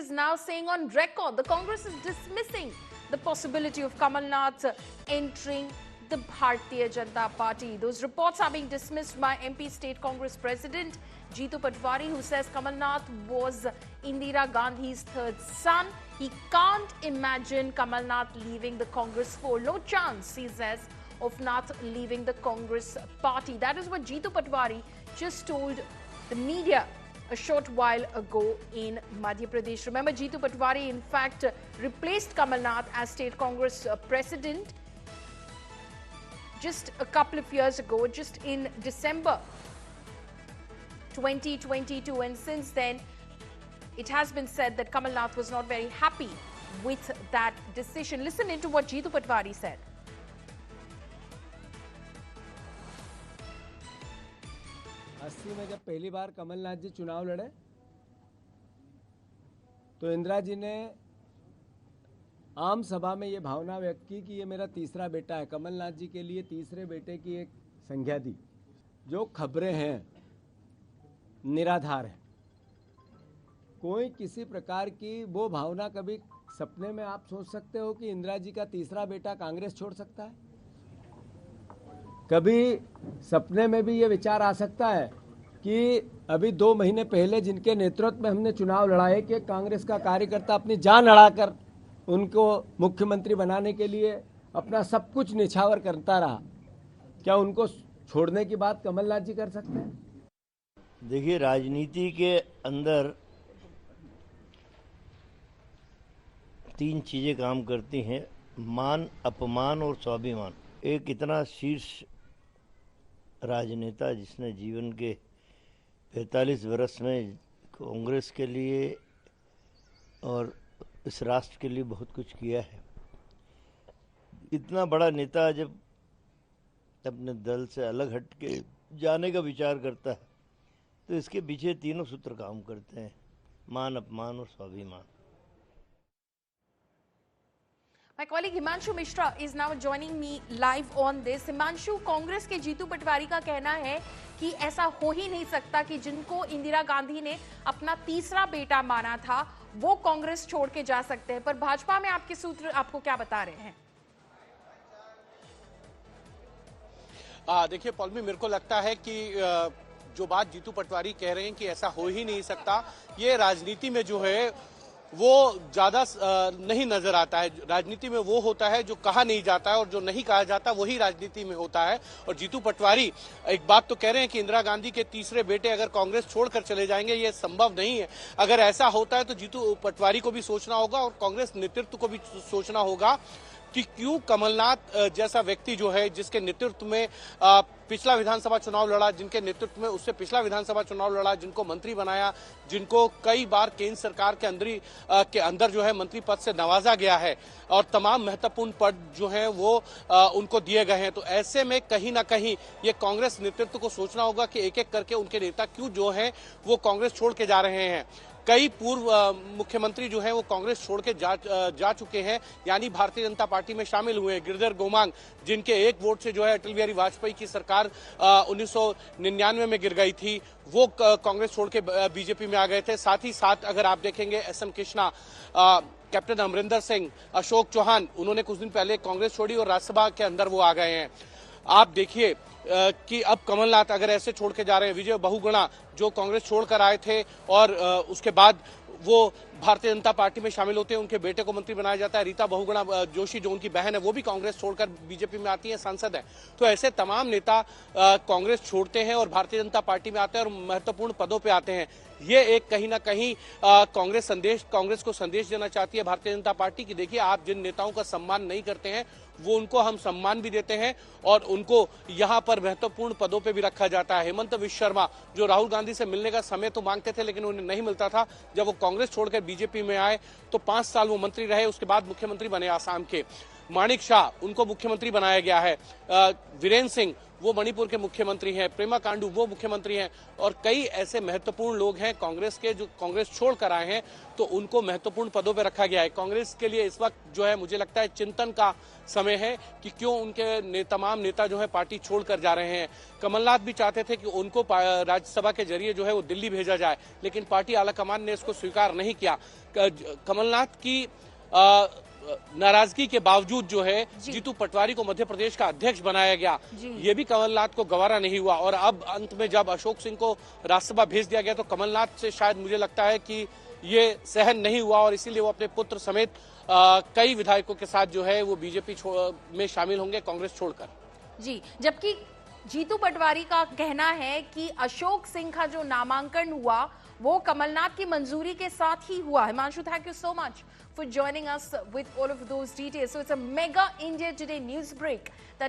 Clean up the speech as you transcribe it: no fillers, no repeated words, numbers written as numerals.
is now saying on record the Congress is dismissing the possibility of Kamal Nath entering the Bharatiya Janata Party. Those reports are being dismissed by MP State Congress President Jeetu Patwari, who says Kamal Nath was Indira Gandhi's third son. He can't imagine Kamal Nath leaving the Congress fold. No chance, he says, of Nath leaving the Congress party. That is what Jeetu Patwari just told the media a short while ago in Madhya Pradesh. Remember, Jeetu Patwari in fact replaced Kamal Nath as State Congress President just a couple of years ago, just in December 2022, and since then it has been said that Kamal Nath was not very happy with that decision. Listen into what Jeetu Patwari said. 80 में जब पहली बार कमलनाथ जी चुनाव लड़े तो इंदिरा जी ने आम सभा में ये भावना व्यक्त की कि ये मेरा तीसरा बेटा है। कमलनाथ जी के लिए तीसरे बेटे की एक संज्ञा दी। जो खबरें हैं निराधार है। कोई किसी प्रकार की वो भावना कभी सपने में आप सोच सकते हो कि इंदिरा जी का तीसरा बेटा कांग्रेस छोड़ सकता है? कभी सपने में भी ये विचार आ सकता है कि अभी 2 महीने पहले जिनके नेतृत्व में हमने चुनाव लड़ाए कि कांग्रेस का कार्यकर्ता अपनी जान लड़ाकर उनको मुख्यमंत्री बनाने के लिए अपना सब कुछ निछावर करता रहा, क्या उनको छोड़ने की बात कमलनाथ जी कर सकते हैं? देखिए, राजनीति के अंदर 3 चीजें काम करती हैं: मान, अपमान और स्वाभिमान। एक इतना शीर्ष राजनेता जिसने जीवन के 45 वर्ष में कांग्रेस के लिए और इस राष्ट्र के लिए बहुत कुछ किया है, इतना बड़ा नेता जब अपने दल से अलग हट के जाने का विचार करता है तो इसके पीछे तीनों सूत्र काम करते हैं: मान, अपमान और स्वाभिमान। My colleague Himanshu Mishra is now joining me live on this. Himanshu, Congress के जीतू पटवारी का कहना है कि ऐसा हो ही नहीं सकता कि जिनको इंदिरा गांधी ने अपना तीसरा बेटा माना था वो कांग्रेस छोड़ के जा सकते हैं, पर भाजपा में आपके सूत्र आपको क्या बता रहे हैं? देखिए पॉल्मी, मेरे को लगता है कि जो बात जीतू पटवारी कह रहे हैं कि ऐसा हो ही नहीं सकता, ये राजनीति में जो है वो ज्यादा नहीं नजर आता है। राजनीति में वो होता है जो कहा नहीं जाता है और जो नहीं कहा जाता वही राजनीति में होता है। और जीतू पटवारी एक बात तो कह रहे हैं कि इंदिरा गांधी के तीसरे बेटे अगर कांग्रेस छोड़कर चले जाएंगे, ये संभव नहीं है। अगर ऐसा होता है तो जीतू पटवारी को भी सोचना होगा और कांग्रेस नेतृत्व को भी सोचना होगा कि क्यों कमलनाथ जैसा व्यक्ति जो है, जिसके नेतृत्व में पिछला विधानसभा चुनाव लड़ा, जिनके नेतृत्व में उससे पिछला विधानसभा चुनाव लड़ा, जिनको मंत्री बनाया, जिनको कई बार केंद्र सरकार के अंदर जो है मंत्री पद से नवाजा गया है और तमाम महत्वपूर्ण पद जो है वो उनको दिए गए हैं, तो ऐसे में कहीं ना कहीं ये कांग्रेस नेतृत्व को सोचना होगा कि एक एक करके उनके नेता क्यों जो है वो कांग्रेस छोड़ के जा रहे हैं। कई पूर्व मुख्यमंत्री जो हैं वो कांग्रेस छोड़ के जा चुके हैं, यानी भारतीय जनता पार्टी में शामिल हुए हैं। गिरिधर गोमांग, जिनके एक वोट से जो है अटल बिहारी वाजपेयी की सरकार 1999 में गिर गई थी, वो कांग्रेस छोड़ के बीजेपी में आ गए थे। साथ ही साथ अगर आप देखेंगे SM कृष्णा, कैप्टन अमरिंदर सिंह, अशोक चौहान, उन्होंने कुछ दिन पहले कांग्रेस छोड़ी और राज्यसभा के अंदर वो आ गए हैं। आप देखिए कि अब कमलनाथ अगर ऐसे छोड़ के जा रहे हैं, विजय बहुगुणा जो कांग्रेस छोड़कर आए थे और उसके बाद वो भारतीय जनता पार्टी में शामिल होते हैं, उनके बेटे को मंत्री बनाया जाता है। रीता बहुगुणा जोशी जो उनकी बहन है वो भी कांग्रेस छोड़कर बीजेपी में आती है, सांसद है। तो ऐसे तमाम नेता कांग्रेस छोड़ते हैं और भारतीय जनता पार्टी में आते हैं और महत्वपूर्ण पदों पे आते हैं। ये एक कहीं ना कहीं कांग्रेस को संदेश देना चाहती है भारतीय जनता पार्टी की देखिए, आप जिन नेताओं का सम्मान नहीं करते हैं वो उनको हम सम्मान भी देते हैं और उनको यहाँ पर महत्वपूर्ण पदों पे भी रखा जाता है। हेमंत विश्व शर्मा जो राहुल गांधी से मिलने का समय तो मांगते थे लेकिन उन्हें नहीं मिलता था, जब वो कांग्रेस छोड़कर बीजेपी में आए तो 5 साल वो मंत्री रहे, उसके बाद मुख्यमंत्री बने आसाम के। माणिक शाह, उनको मुख्यमंत्री बनाया गया है। वीरेंद्र सिंह वो मणिपुर के मुख्यमंत्री हैं, प्रेमा कांडू वो मुख्यमंत्री हैं, और कई ऐसे महत्वपूर्ण लोग हैं कांग्रेस के जो कांग्रेस छोड़कर आए हैं, तो उनको महत्वपूर्ण पदों पर रखा गया है। कांग्रेस के लिए इस वक्त जो है मुझे लगता है चिंतन का समय है कि क्यों उनके तमाम नेता जो है पार्टी छोड़कर जा रहे हैं। कमलनाथ भी चाहते थे कि उनको राज्यसभा के जरिए जो है वो दिल्ली भेजा जाए, लेकिन पार्टी आलाकमान ने इसको स्वीकार नहीं किया। कमलनाथ की नाराजगी के बावजूद जो है जीतू पटवारी को मध्य प्रदेश का अध्यक्ष बनाया गया, ये भी कमलनाथ को गवारा नहीं हुआ। और अब अंत में जब अशोक सिंह को राज्यसभा भेज दिया गया तो कमलनाथ से शायद मुझे लगता है कि ये सहन नहीं हुआ, और इसीलिए वो अपने पुत्र समेत कई विधायकों के साथ जो है वो बीजेपी में शामिल होंगे कांग्रेस छोड़कर। जी, जबकि जीतू पटवारी का कहना है कि अशोक सिंह का जो नामांकन हुआ वो कमलनाथ की मंजूरी के साथ ही हुआ। Himanshu, thank you so much for joining us with all of those details. So it's a mega India Today news break that